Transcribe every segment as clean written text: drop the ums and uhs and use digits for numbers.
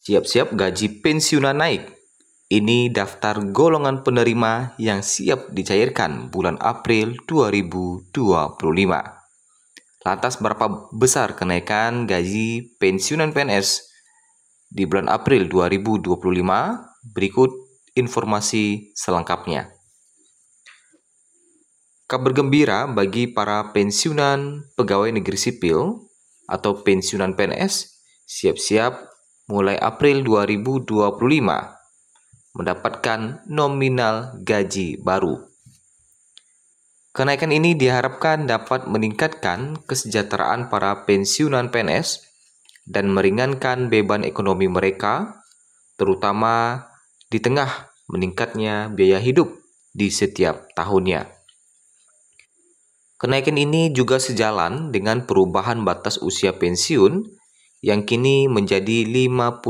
Siap-siap gaji pensiunan naik. Ini daftar golongan penerima yang siap dicairkan bulan April 2025. Lantas berapa besar kenaikan gaji pensiunan PNS di bulan April 2025? Berikut informasi selengkapnya. Kabar gembira bagi para pensiunan pegawai negeri sipil atau pensiunan PNS, siap-siap mulai April 2025 mendapatkan nominal gaji baru. Kenaikan ini diharapkan dapat meningkatkan kesejahteraan para pensiunan PNS dan meringankan beban ekonomi mereka, terutama di tengah meningkatnya biaya hidup di setiap tahunnya. Kenaikan ini juga sejalan dengan perubahan batas usia pensiun yang kini menjadi 59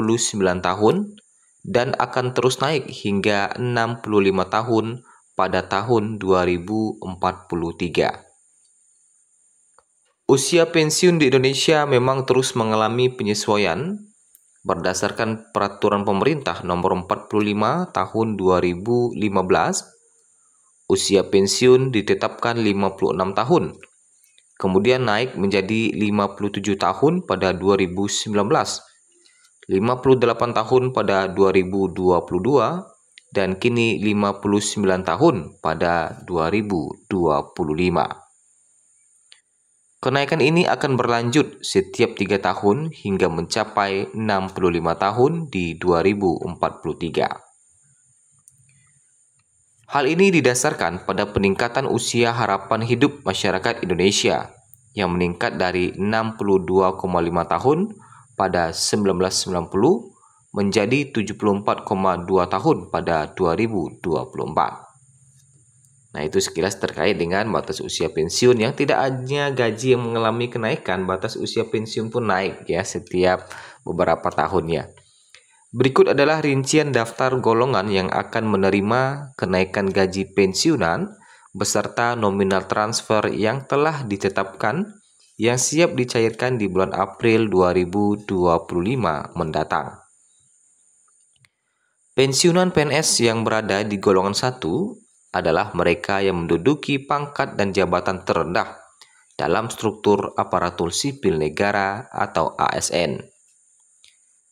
tahun dan akan terus naik hingga 65 tahun pada tahun 2043. Usia pensiun di Indonesia memang terus mengalami penyesuaian berdasarkan peraturan pemerintah nomor 45 tahun 2015. Usia pensiun ditetapkan 56 tahun, kemudian naik menjadi 57 tahun pada 2019, 58 tahun pada 2022, dan kini 59 tahun pada 2025. Kenaikan ini akan berlanjut setiap 3 tahun hingga mencapai 65 tahun di 2043. Hal ini didasarkan pada peningkatan usia harapan hidup masyarakat Indonesia yang meningkat dari 62,5 tahun pada 1990 menjadi 74,2 tahun pada 2024. Nah, itu sekilas terkait dengan batas usia pensiun yang tidak hanya gaji yang mengalami kenaikan, batas usia pensiun pun naik ya setiap beberapa tahunnya. Berikut adalah rincian daftar golongan yang akan menerima kenaikan gaji pensiunan beserta nominal transfer yang telah ditetapkan yang siap dicairkan di bulan April 2025 mendatang. Pensiunan PNS yang berada di golongan 1 adalah mereka yang menduduki pangkat dan jabatan terendah dalam struktur aparatur sipil negara atau ASN.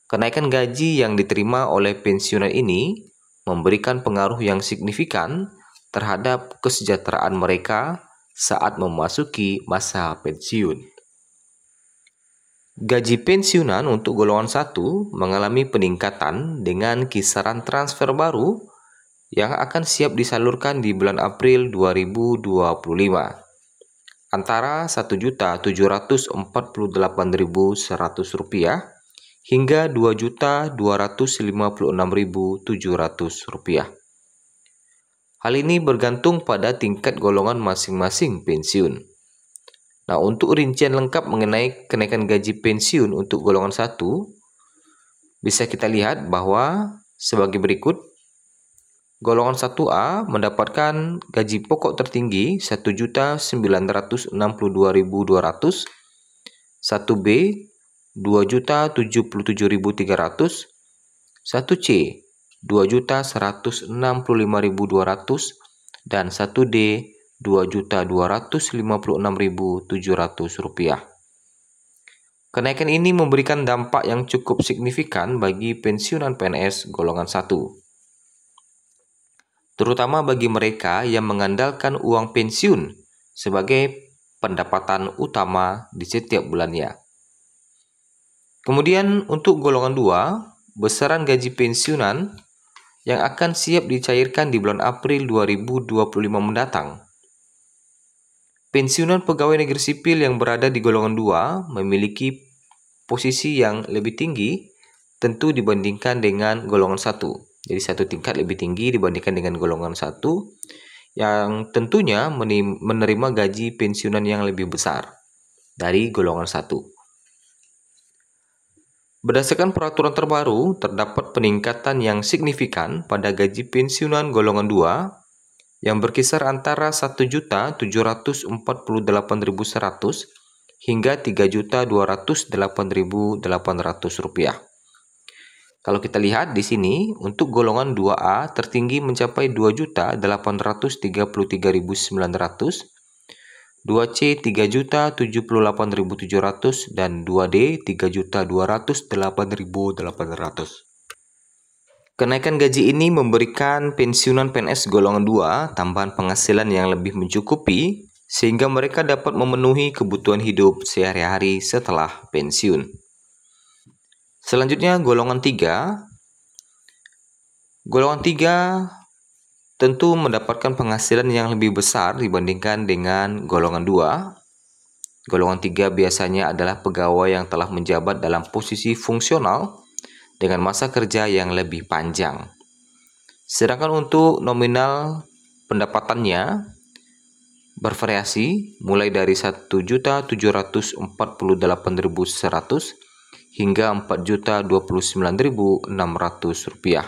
Kenaikan gaji yang diterima oleh pensiunan ini memberikan pengaruh yang signifikan terhadap kesejahteraan mereka saat memasuki masa pensiun. Gaji pensiunan untuk golongan 1 mengalami peningkatan dengan kisaran transfer baru yang akan siap disalurkan di bulan April 2025 antara Rp1.748.100 hingga Rp2.256.700. Hal ini bergantung pada tingkat golongan masing-masing pensiun. Nah, untuk rincian lengkap mengenai kenaikan gaji pensiun untuk golongan 1, bisa kita lihat bahwa sebagai berikut. Golongan 1A mendapatkan gaji pokok tertinggi Rp1.962.200, 1B Rp2.077.300, 1C Rp2.165.200, dan 1D Rp2.256.700. Kenaikan ini memberikan dampak yang cukup signifikan bagi pensiunan PNS golongan 1, terutama bagi mereka yang mengandalkan uang pensiun sebagai pendapatan utama di setiap bulannya. Kemudian untuk golongan 2, besaran gaji pensiunan yang akan siap dicairkan di bulan April 2025 mendatang. Pensiunan pegawai negeri sipil yang berada di golongan 2 memiliki posisi yang lebih tinggi tentu dibandingkan dengan golongan 1. Jadi satu tingkat lebih tinggi dibandingkan dengan golongan 1 yang tentunya menerima gaji pensiunan yang lebih besar dari golongan 1. Berdasarkan peraturan terbaru, terdapat peningkatan yang signifikan pada gaji pensiunan golongan 2 yang berkisar antara Rp1.748.100 hingga Rp3.208.800. Kalau kita lihat di sini, untuk golongan 2A tertinggi mencapai 2.833.900, 2C 3.078.700, dan 2D 3.208.800. Kenaikan gaji ini memberikan pensiunan PNS golongan 2 tambahan penghasilan yang lebih mencukupi sehingga mereka dapat memenuhi kebutuhan hidup sehari-hari setelah pensiun. Selanjutnya golongan 3. Golongan 3 tentu mendapatkan penghasilan yang lebih besar dibandingkan dengan golongan 2. Golongan 3 biasanya adalah pegawai yang telah menjabat dalam posisi fungsional dengan masa kerja yang lebih panjang. Sedangkan untuk nominal pendapatannya bervariasi mulai dari 1.748.100 hingga 4.029.600 rupiah.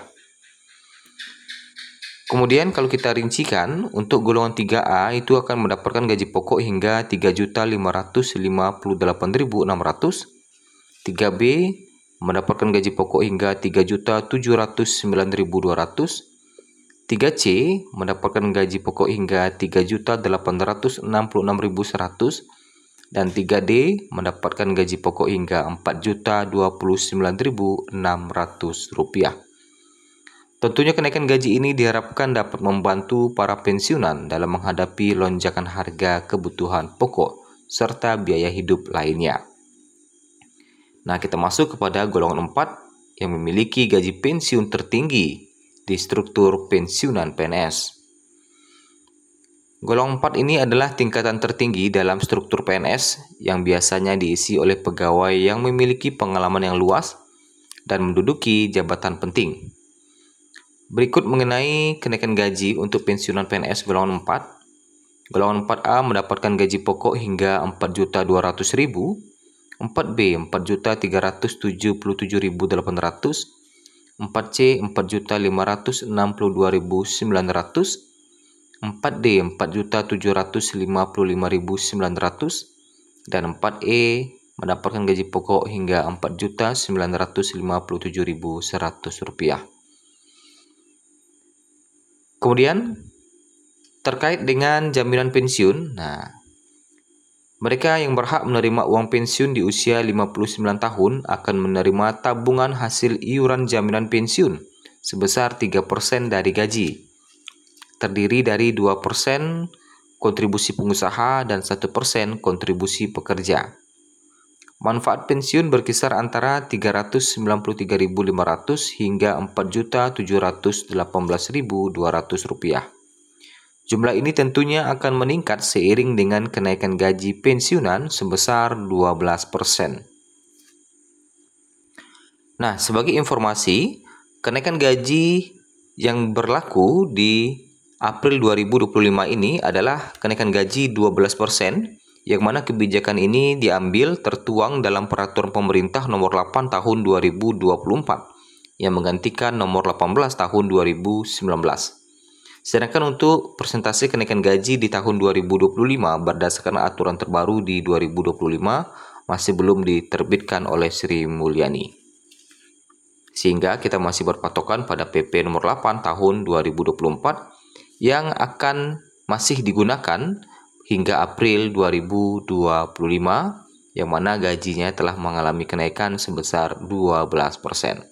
Kemudian kalau kita rincikan, untuk golongan 3A itu akan mendapatkan gaji pokok hingga 3.558.600, 3B mendapatkan gaji pokok hingga 3.709.200, 3C mendapatkan gaji pokok hingga 3.866.100, dan 3D mendapatkan gaji pokok hingga 4.029.600 rupiah. Tentunya kenaikan gaji ini diharapkan dapat membantu para pensiunan dalam menghadapi lonjakan harga kebutuhan pokok serta biaya hidup lainnya. Nah, kita masuk kepada golongan 4 yang memiliki gaji pensiun tertinggi di struktur pensiunan PNS. Golongan 4 ini adalah tingkatan tertinggi dalam struktur PNS yang biasanya diisi oleh pegawai yang memiliki pengalaman yang luas dan menduduki jabatan penting. Berikut mengenai kenaikan gaji untuk pensiunan PNS golongan 4. Golongan 4A mendapatkan gaji pokok hingga 4.200.000, 4B 4.377.800, 4C 4.562.900, 4D 4.755.900, dan 4E mendapatkan gaji pokok hingga 4.957.100 rupiah. Kemudian terkait dengan jaminan pensiun, mereka yang berhak menerima uang pensiun di usia 59 tahun akan menerima tabungan hasil iuran jaminan pensiun sebesar 3% dari gaji, terdiri dari 2% kontribusi pengusaha dan 1% kontribusi pekerja. Manfaat pensiun berkisar antara 393.500 hingga 4.718.200 rupiah. Jumlah ini tentunya akan meningkat seiring dengan kenaikan gaji pensiunan sebesar 12%. Nah, sebagai informasi, kenaikan gaji yang berlaku di April 2025 ini adalah kenaikan gaji 12%, yang mana kebijakan ini diambil tertuang dalam Peraturan Pemerintah Nomor 8 Tahun 2024 yang menggantikan Nomor 18 Tahun 2019. Sedangkan untuk persentase kenaikan gaji di tahun 2025 berdasarkan aturan terbaru di 2025 masih belum diterbitkan oleh Sri Mulyani. Sehingga kita masih berpatokan pada PP Nomor 8 Tahun 2024 yang akan masih digunakan hingga April 2025, yang mana gajinya telah mengalami kenaikan sebesar 12%.